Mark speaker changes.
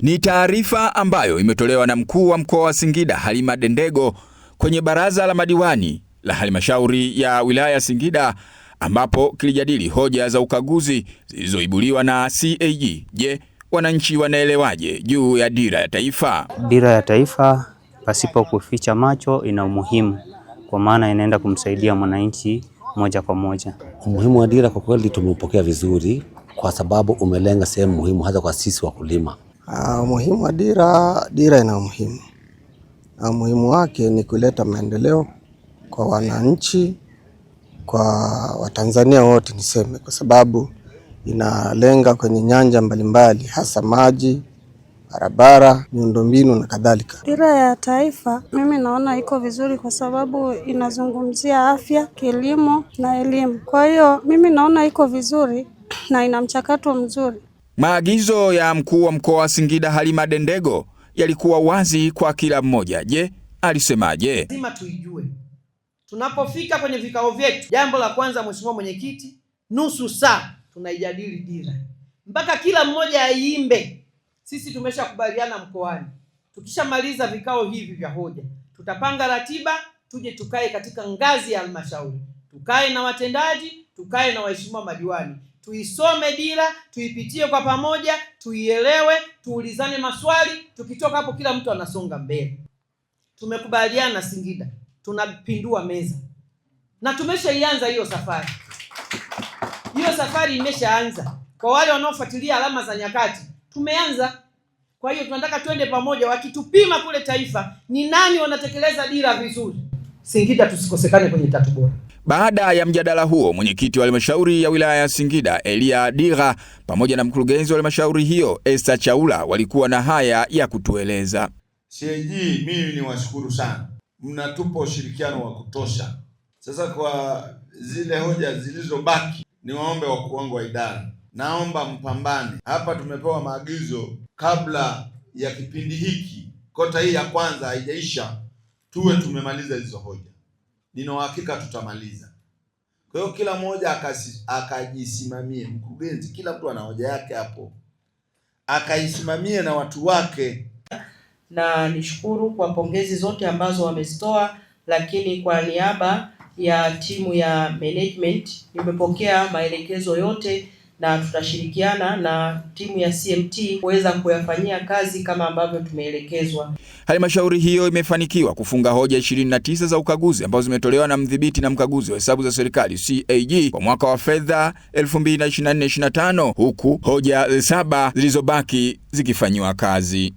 Speaker 1: Ni taarifa ambayo imetolewa na mkuu wa mkoa wa Singida Halima Dendego kwenye baraza la madiwani la halmashauri ya wilaya ya Singida, ambapo kilijadili hoja za ukaguzi zilizoibuliwa na CAG. Je, wananchi wanaelewaje juu ya dira ya taifa?
Speaker 2: Dira ya taifa pasipo kuficha macho ina umuhimu, kwa maana inaenda kumsaidia mwananchi moja kwa moja.
Speaker 3: Umuhimu wa dira kwa kweli tumeupokea vizuri, kwa sababu umelenga sehemu muhimu hasa kwa sisi wakulima.
Speaker 4: Umuhimu wa dira ina umuhimu. Umuhimu wake ni kuleta maendeleo kwa wananchi, kwa Watanzania wote niseme, kwa sababu inalenga kwenye nyanja mbalimbali, hasa maji, barabara, miundombinu na kadhalika.
Speaker 5: Dira ya taifa mimi naona iko vizuri kwa sababu inazungumzia afya, kilimo na elimu. Kwa hiyo mimi naona iko vizuri na ina mchakato mzuri.
Speaker 1: Maagizo ya mkuu wa mkoa wa Singida Halima Dendego yalikuwa wazi kwa kila mmoja. Je, alisemaje?
Speaker 6: Lazima tuijue. Tunapofika kwenye vikao vyetu, jambo la kwanza, Mheshimiwa Mwenyekiti, nusu saa tunaijadili dira mpaka kila mmoja aiimbe. Sisi tumeshakubaliana mkoani, tukishamaliza vikao hivi vya hoja, tutapanga ratiba, tuje tukae katika ngazi ya halmashauri, tukae na watendaji, tukae na waheshimiwa madiwani, tuisome dira, tuipitie kwa pamoja, tuielewe, tuulizane maswali. Tukitoka hapo kila mtu anasonga mbele. Tumekubaliana Singida tunapindua meza, na tumeshaianza hiyo safari. Hiyo safari imeshaanza. Kwa wale wanaofuatilia alama za nyakati, tumeanza. Kwa hiyo tunataka twende pamoja, wakitupima kule taifa ni nani wanatekeleza dira vizuri, Singida tusikosekane kwenye tatu bora.
Speaker 1: Baada ya mjadala huo, mwenyekiti wa halmashauri ya wilaya ya Singida Elia Dira pamoja na mkurugenzi wa halmashauri hiyo Esther Chaula walikuwa na haya ya kutueleza.
Speaker 7: CAG, mimi ni washukuru sana, mnatupa ushirikiano wa kutosha. Sasa kwa zile hoja zilizobaki, ni waombe wakuu wangu wa idara, naomba mpambane. Hapa tumepewa maagizo kabla ya kipindi hiki, kota hii ya kwanza haijaisha, tuwe tumemaliza hizo hoja. Nina uhakika tutamaliza. Kwa hiyo kila mmoja akajisimamie. Mkurugenzi, kila mtu ana hoja yake hapo, akaisimamie na watu wake.
Speaker 8: Na nishukuru kwa pongezi zote ambazo wamezitoa, lakini kwa niaba ya timu ya management nimepokea maelekezo yote na tutashirikiana na timu ya CMT kuweza kuyafanyia kazi kama ambavyo tumeelekezwa. Halmashauri
Speaker 1: hiyo imefanikiwa kufunga hoja 29 za ukaguzi ambazo zimetolewa na mdhibiti na mkaguzi wa hesabu za serikali CAG kwa mwaka wa fedha 2024-2025, huku hoja 7 zilizobaki zikifanywa kazi.